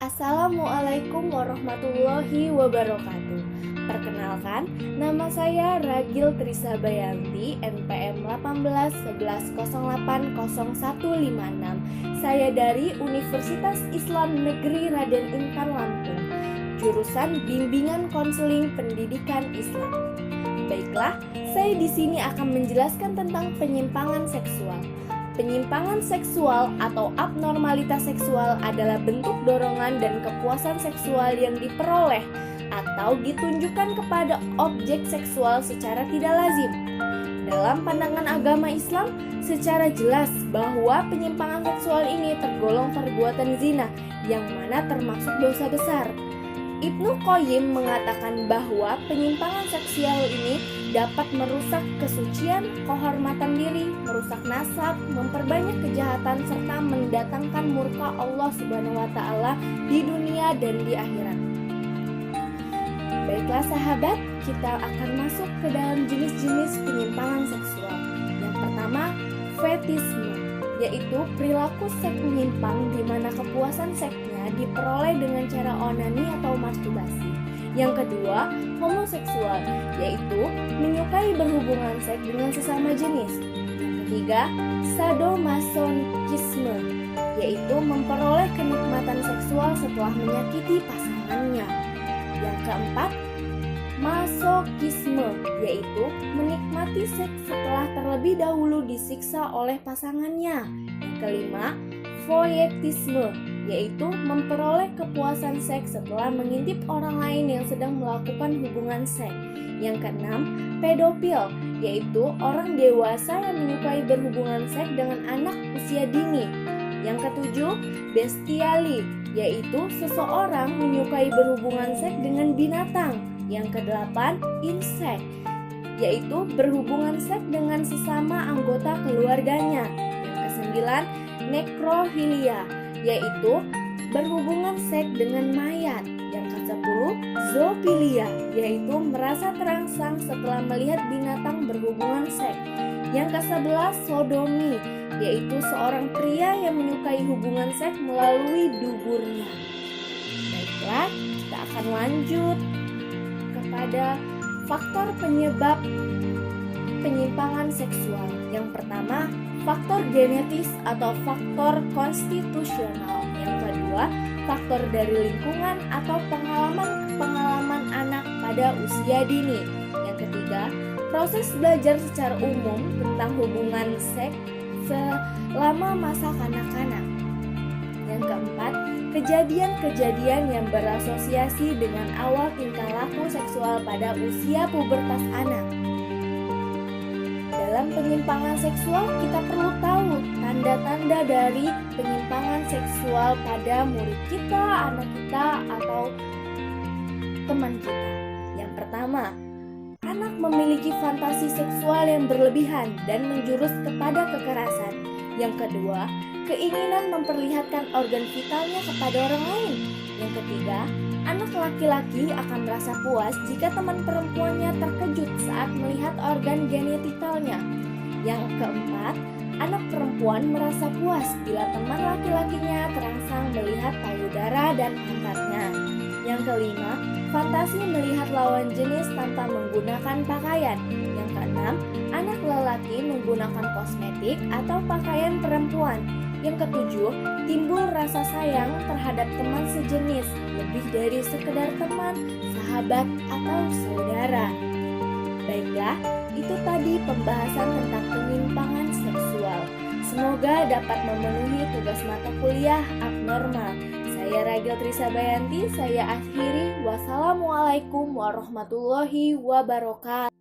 Assalamualaikum warahmatullahi wabarakatuh. Perkenalkan, nama saya Ragil Trisabayanti, NPM 1811080156. Saya dari Universitas Islam Negeri Raden Intan Lampung, jurusan Bimbingan Konseling Pendidikan Islam. Baiklah, saya di sini akan menjelaskan tentang penyimpangan seksual. Penyimpangan seksual atau abnormalitas seksual adalah bentuk dorongan dan kepuasan seksual yang diperoleh atau ditunjukkan kepada objek seksual secara tidak lazim. Dalam pandangan agama Islam, secara jelas bahwa penyimpangan seksual ini tergolong perbuatan zina yang mana termasuk dosa besar. Ibnu Qayyim mengatakan bahwa penyimpangan seksual ini dapat merusak kesucian, kehormatan diri, merusak nasab, memperbanyak kejahatan, serta mendatangkan murka Allah Subhanahu wa Ta'ala di dunia dan di akhirat. Baiklah sahabat, kita akan masuk ke dalam jenis-jenis penyimpangan seksual. Yang pertama, fetisme, yaitu perilaku seks menyimpang di mana kepuasan seksnya diperoleh dengan cara onani atau masturbasi. Yang kedua, homoseksual, yaitu menyukai berhubungan seks dengan sesama jenis. Yang ketiga, sadomasochisme, yaitu memperoleh kenikmatan seksual setelah menyakiti pasangannya. Yang keempat, masokisme, yaitu menikmati seks setelah terlebih dahulu disiksa oleh pasangannya. Yang kelima, voyeurisme, yaitu memperoleh kepuasan seks setelah mengintip orang lain yang sedang melakukan hubungan seks. Yang keenam, pedofil, yaitu orang dewasa yang menyukai berhubungan seks dengan anak usia dini. Yang ketujuh, bestiali, yaitu seseorang menyukai berhubungan seks dengan binatang. Yang kedelapan, insek, yaitu berhubungan seks dengan sesama anggota keluarganya. Yang kesembilan, nekrofilia, yaitu berhubungan seks dengan mayat. Yang ke-10, zoofilia, yaitu merasa terangsang setelah melihat binatang berhubungan seks. Yang ke-11, sodomi, yaitu seorang pria yang menyukai hubungan seks melalui duburnya. Baiklah, kita akan lanjut kepada faktor penyebab penyimpangan seksual. Yang pertama, faktor genetis atau faktor konstitusional. Yang kedua, faktor dari lingkungan atau pengalaman anak pada usia dini. Yang ketiga, proses belajar secara umum tentang hubungan seks selama masa kanak-kanak. Yang keempat, kejadian-kejadian yang berasosiasi dengan awal tingkah laku seksual pada usia pubertas anak. Dalam penyimpangan seksual, kita perlu tahu tanda-tanda dari penyimpangan seksual pada murid kita, anak kita, atau teman kita. Yang pertama, anak memiliki fantasi seksual yang berlebihan dan menjurus kepada kekerasan. Yang kedua, keinginan memperlihatkan organ vitalnya kepada orang lain. Yang ketiga, anak laki-laki akan merasa puas jika teman perempuannya terkejut saat melihat organ genitalnya. Yang keempat, anak perempuan merasa puas bila teman laki-lakinya terangsang melihat payudara dan pantatnya. Yang kelima, fantasi melihat lawan jenis tanpa menggunakan pakaian. Yang keenam, anak lelaki menggunakan kosmetik atau pakaian perempuan. Yang ketujuh, timbul rasa sayang terhadap teman sejenis, lebih dari sekedar teman, sahabat, atau saudara. Baiklah, itu tadi pembahasan tentang penyimpangan seksual. Semoga dapat memenuhi tugas mata kuliah abnormal. Saya Ragil Trisabayanti, saya akhiri. Wassalamualaikum warahmatullahi wabarakatuh.